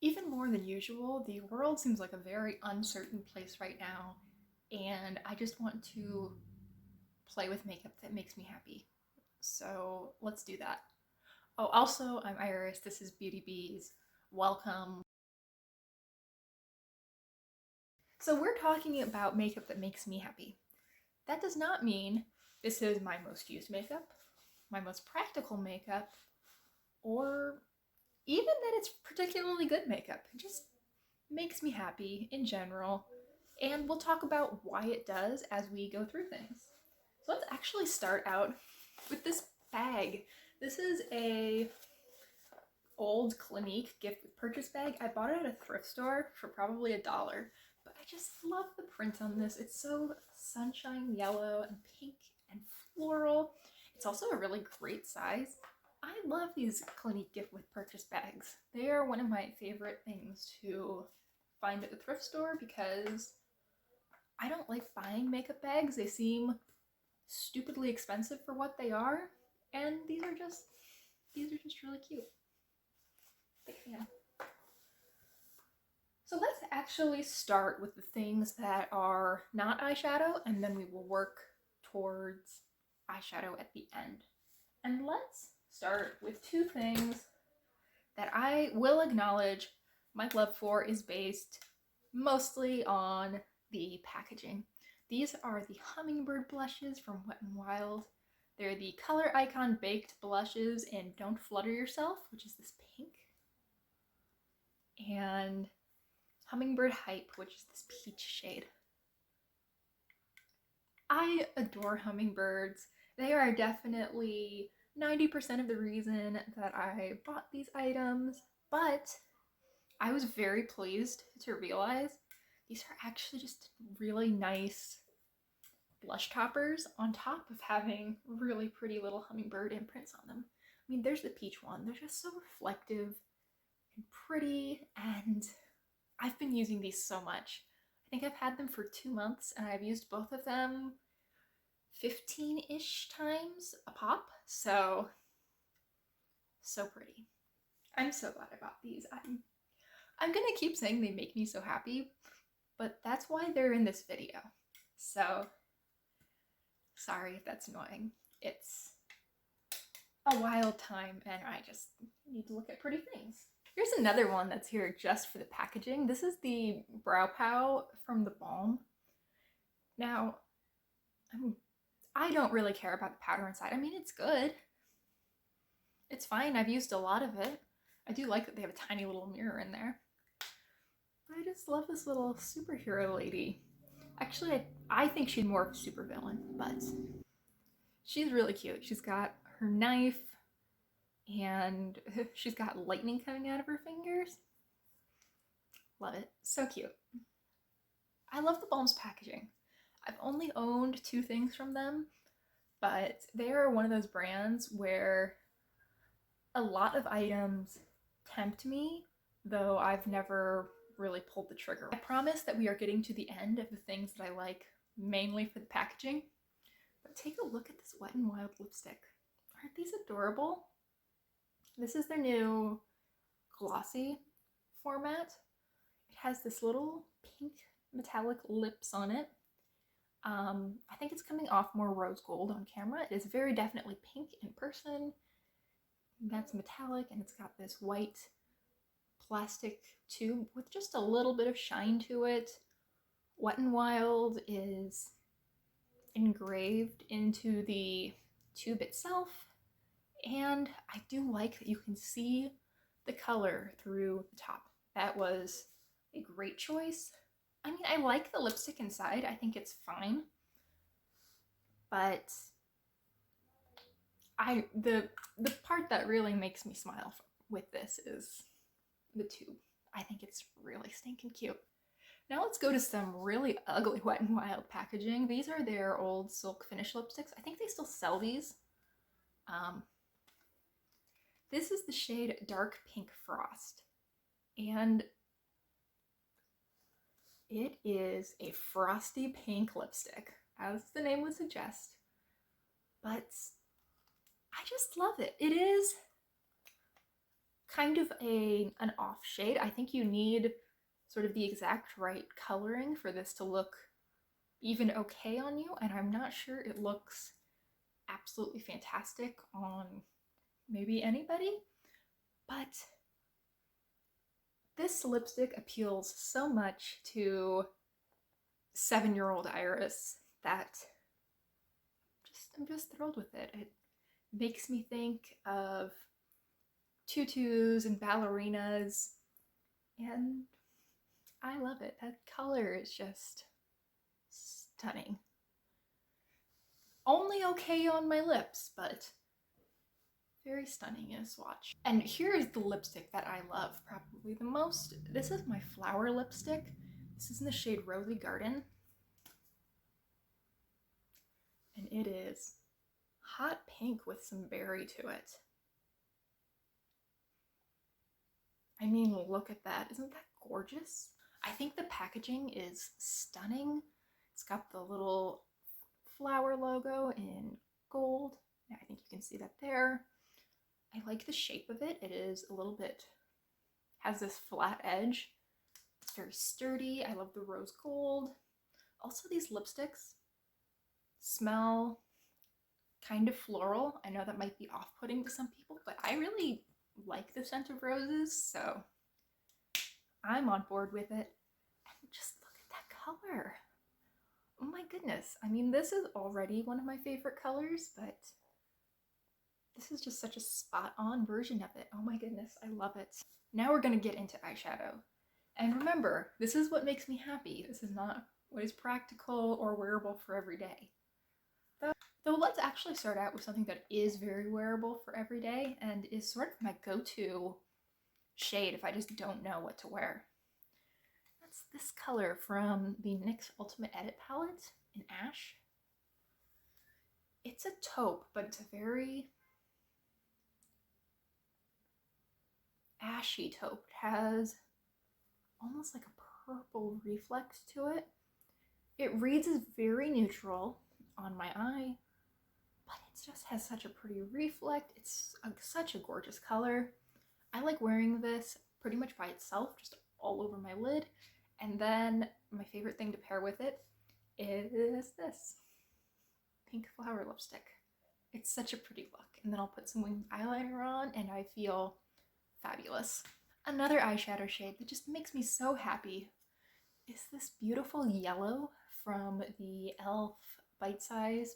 Even more than usual, the world seems like a very uncertain place right now, and I just want to play with makeup that makes me happy. So let's do that. Oh, also, I'm Iris. This is Beauty Bees. Welcome. So, we're talking about makeup that makes me happy. That does not mean this is my most used makeup, my most practical makeup, or even that it's particularly good makeup. It just makes me happy in general. And we'll talk about why it does as we go through things. So let's actually start out with this bag. This is a old Clinique gift purchase bag. I bought it at a thrift store for probably $1, but I just love the print on this. It's so sunshine yellow and pink and floral. It's also a really great size. I love these Clinique gift with purchase bags. They are one of my favorite things to find at the thrift store because I don't like buying makeup bags. They seem stupidly expensive for what they are, and these are just really cute. Big fan. So let's actually start with the things that are not eyeshadow, and then we will work towards eyeshadow at the end. And let's start with two things that I will acknowledge my love for is based mostly on the packaging. These are the Hummingbird Blushes from Wet n Wild. They're the Color Icon Baked Blushes in Don't Flutter Yourself, which is this pink, and Hummingbird Hype, which is this peach shade. I adore hummingbirds. They are definitely 90% of the reason that I bought these items, but I was very pleased to realize these are actually just really nice blush toppers on top of having really pretty little hummingbird imprints on them. I mean, there's the peach one. They're just so reflective and pretty, and I've been using these so much. I think I've had them for 2 months, and I've used both of them 15-ish times a pop, so pretty. I'm so glad I bought these. I'm gonna keep saying they make me so happy, but that's why they're in this video. So sorry if that's annoying. It's a wild time and I just need to look at pretty things. Here's another one that's here just for the packaging. This is the Brow Pow from the Balm. Now, I don't really care about the powder inside. I mean, it's good. It's fine. I've used a lot of it. I do like that they have a tiny little mirror in there. I just love this little superhero lady. Actually, I think she's more of a supervillain, but she's really cute. She's got her knife and she's got lightning coming out of her fingers. Love it. So cute. I love the Balm's packaging. I've only owned 2 things from them, but they are one of those brands where a lot of items tempt me, though I've never really pulled the trigger. I promise that we are getting to the end of the things that I like mainly for the packaging, but take a look at this Wet n Wild lipstick. Aren't these adorable? This is their new glossy format. It has this little pink metallic lips on it. I think it's coming off more rose gold on camera. It is very definitely pink in person. That's metallic, and it's got this white plastic tube with just a little bit of shine to it. Wet n Wild is engraved into the tube itself, and I do like that you can see the color through the top. That was a great choice. I mean, I like the lipstick inside. I think it's fine, but the part that really makes me smile with this is the tube. I think it's really stinking cute. Now let's go to some really ugly Wet n Wild packaging. These are their old silk finish lipsticks. I think they still sell these. This is the shade Dark Pink Frost, and it is a frosty pink lipstick, as the name would suggest, but I just love it. It is kind of an off shade. I think you need sort of the exact right coloring for this to look even okay on you, and I'm not sure it looks absolutely fantastic on maybe anybody, but this lipstick appeals so much to 7-year-old Iris that I'm just thrilled with it. It makes me think of tutus and ballerinas, and I love it. That color is just stunning. Only okay on my lips, but very stunning in a swatch. And here is the lipstick that I love probably the most. This is my flower lipstick. This is in the shade Rosy Garden. And it is hot pink with some berry to it. I mean, look at that. Isn't that gorgeous? I think the packaging is stunning. It's got the little flower logo in gold. I think you can see that there. I like the shape of it. It is a little bit, has this flat edge. It's very sturdy. I love the rose gold. Also, these lipsticks smell kind of floral. I know that might be off-putting to some people, but I really like the scent of roses, so I'm on board with it. And just look at that color. Oh my goodness. I mean, this is already one of my favorite colors, but this is just such a spot-on version of it. Oh my goodness, I love it. Now we're gonna get into eyeshadow. And remember, this is what makes me happy. This is not what is practical or wearable for every day. Though let's actually start out with something that is very wearable for every day and is sort of my go-to shade if I just don't know what to wear. That's this color from the NYX Ultimate Edit palette in Ash. It's a taupe, but it's a very ashy taupe. It has almost like a purple reflex to it. It reads as very neutral on my eye, but it just has such a pretty reflect. It's such a gorgeous color. I like wearing this pretty much by itself, just all over my lid. And then my favorite thing to pair with it is this pink flower lipstick. It's such a pretty look. And then I'll put some winged eyeliner on and I feel fabulous. Another eyeshadow shade that just makes me so happy is this beautiful yellow from the e.l.f. Bite Size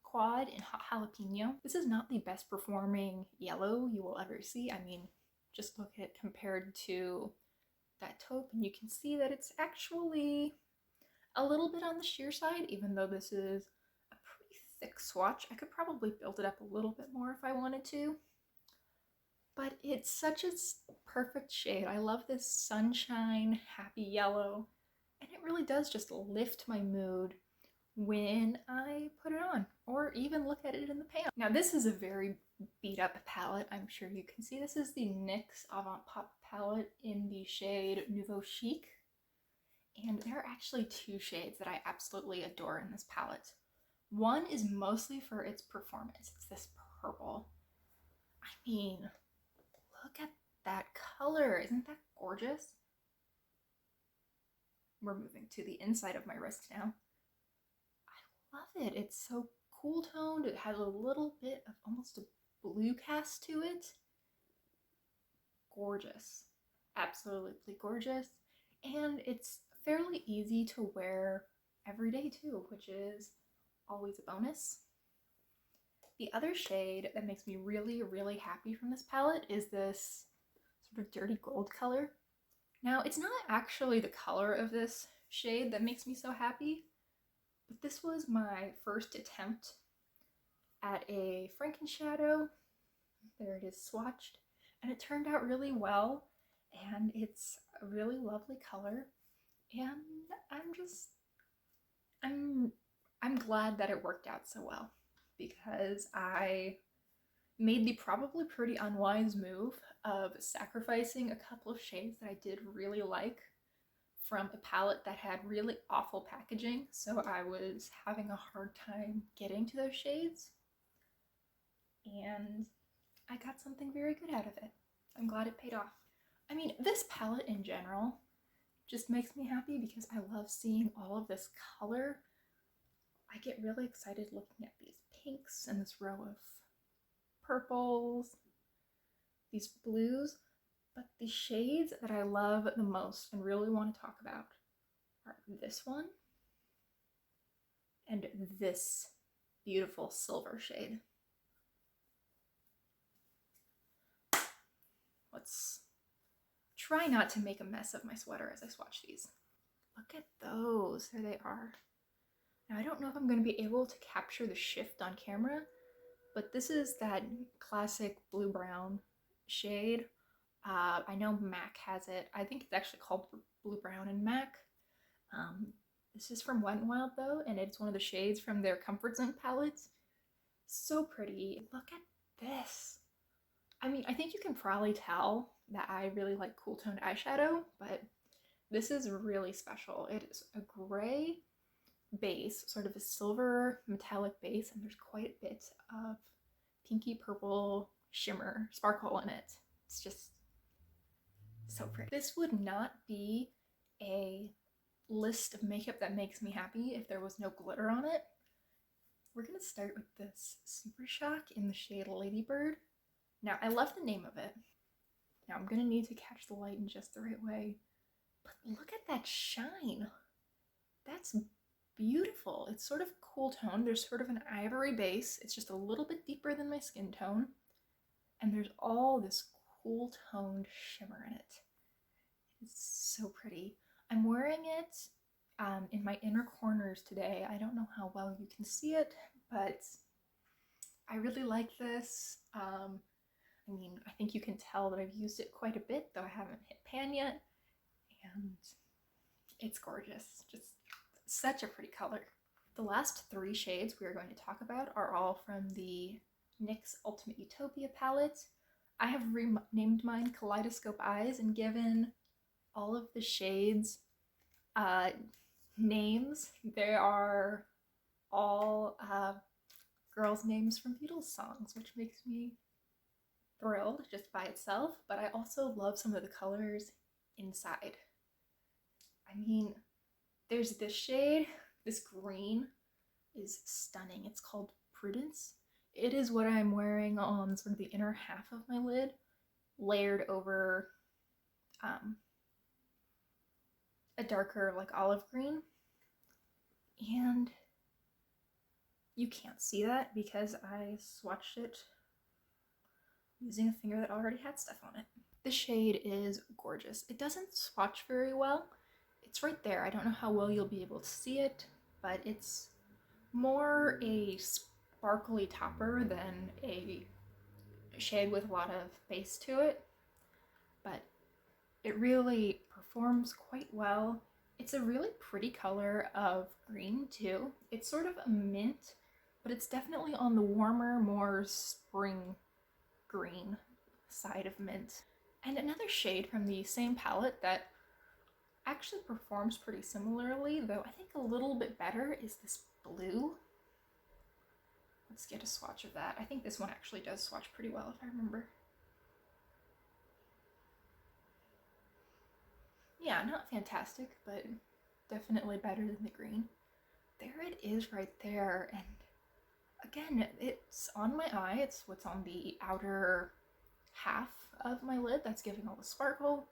quad in Hot Jalapeno. This is not the best performing yellow you will ever see. I mean, just look at it compared to that taupe and you can see that it's actually a little bit on the sheer side, even though this is a pretty thick swatch. I could probably build it up a little bit more if I wanted to, but it's such a perfect shade. I love this sunshine, happy yellow, and it really does just lift my mood when I put it on, or even look at it in the pan. Now this is a very beat up palette, I'm sure you can see. This is the NYX Avant Pop palette in the shade Nouveau Chic. And there are actually two shades that I absolutely adore in this palette. One is mostly for its performance. It's this purple. I mean, look at that color. Isn't that gorgeous? We're moving to the inside of my wrist now. I love it. It's so cool toned. It has a little bit of almost a blue cast to it. Gorgeous. Absolutely gorgeous. And it's fairly easy to wear every day too, which is always a bonus. The other shade that makes me really, really happy from this palette is this sort of dirty gold color. Now, it's not actually the color of this shade that makes me so happy, but this was my first attempt at a Frankenshadow. There it is swatched, and it turned out really well, and it's a really lovely color, and I'm glad that it worked out so well, because I made the probably pretty unwise move of sacrificing a couple of shades that I did really like from a palette that had really awful packaging, so I was having a hard time getting to those shades, and I got something very good out of it. I'm glad it paid off. I mean, this palette in general just makes me happy because I love seeing all of this color. I get really excited looking at these pinks and this row of purples, these blues, but the shades that I love the most and really want to talk about are this one and this beautiful silver shade. Let's try not to make a mess of my sweater as I swatch these. Look at those, there they are. Now I don't know if I'm going to be able to capture the shift on camera, but this is that classic blue-brown shade. I know MAC has it. I think it's actually called Blue Brown and MAC. This is from Wet n Wild though, and it's one of the shades from their Comfort Zone palettes. So pretty. Look at this. I mean, I think you can probably tell that I really like cool toned eyeshadow, but this is really special. It is a gray base, sort of a silver metallic base, and there's quite a bit of pinky purple shimmer sparkle in it. It's just so pretty. This would not be a list of makeup that makes me happy if there was no glitter on it. We're gonna start with this Super Shock in the shade Ladybird. Now, I love the name of it. Now, I'm gonna need to catch the light in just the right way, but look at that shine. That's beautiful. It's sort of cool tone. There's sort of an ivory base. It's just a little bit deeper than my skin tone, and there's all this cool toned shimmer in it. It's so pretty. I'm wearing it in my inner corners today. I don't know how well you can see it, but I really like this. I mean, I think you can tell that I've used it quite a bit, though I haven't hit pan yet, and it's gorgeous. Just such a pretty color. The last 3 shades we are going to talk about are all from the NYX Ultimate Utopia palette. I have renamed mine Kaleidoscope Eyes and given all of the shades names. They are all girls' names from Beatles songs, which makes me thrilled just by itself, but I also love some of the colors inside. I mean, there's this shade, this green is stunning. It's called Prudence. It is what I'm wearing on sort of the inner half of my lid, layered over a darker like olive green. And you can't see that because I swatched it using a finger that already had stuff on it. The shade is gorgeous. It doesn't swatch very well. It's right there. I don't know how well you'll be able to see it, but it's more a sparkly topper than a shade with a lot of base to it, but it really performs quite well. It's a really pretty color of green too. It's sort of a mint, but it's definitely on the warmer, more spring green side of mint. And another shade from the same palette that actually performs pretty similarly, though I think a little bit better, is this blue. Let's get a swatch of that. I think this one actually does swatch pretty well if I remember. Yeah, not fantastic, but definitely better than the green. There it is right there, and again, it's on my eye. It's what's on the outer half of my lid that's giving all the sparkle.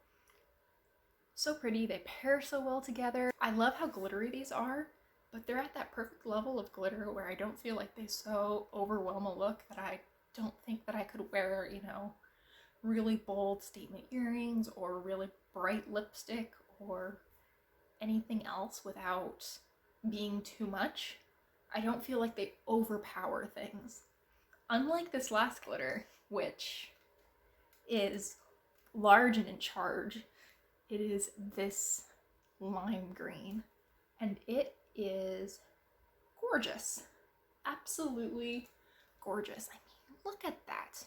So pretty. They pair so well together. I love how glittery these are, but they're at that perfect level of glitter where I don't feel like they so overwhelm a look that I don't think that I could wear, you know, really bold statement earrings or really bright lipstick or anything else without being too much. I don't feel like they overpower things. Unlike this last glitter, which is large and in charge, it is this lime green, and it is gorgeous. Absolutely gorgeous. I mean, look at that.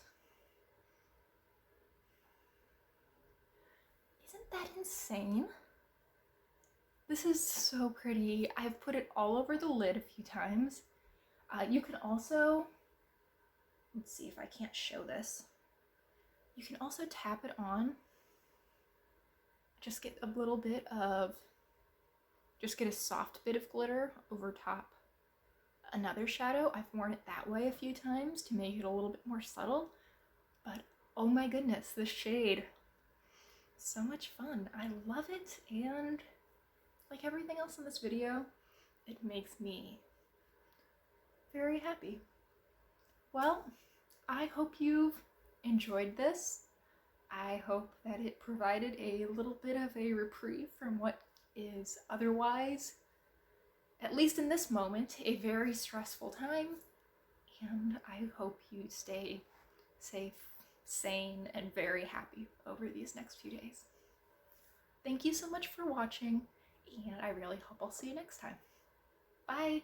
Isn't that insane? This is so pretty. I've put it all over the lid a few times. You can also, let's see if I can't show this. You can also tap it on. Just get a little bit of, just get a soft bit of glitter over top another shadow. I've worn it that way a few times to make it a little bit more subtle, but oh my goodness, this shade, so much fun. I love it, and like everything else in this video, it makes me very happy. Well, I hope you've enjoyed this. I hope that it provided a little bit of a reprieve from what is otherwise, at least in this moment, a very stressful time. And I hope you stay safe, sane, and very happy over these next few days. Thank you so much for watching, and I really hope I'll see you next time. Bye!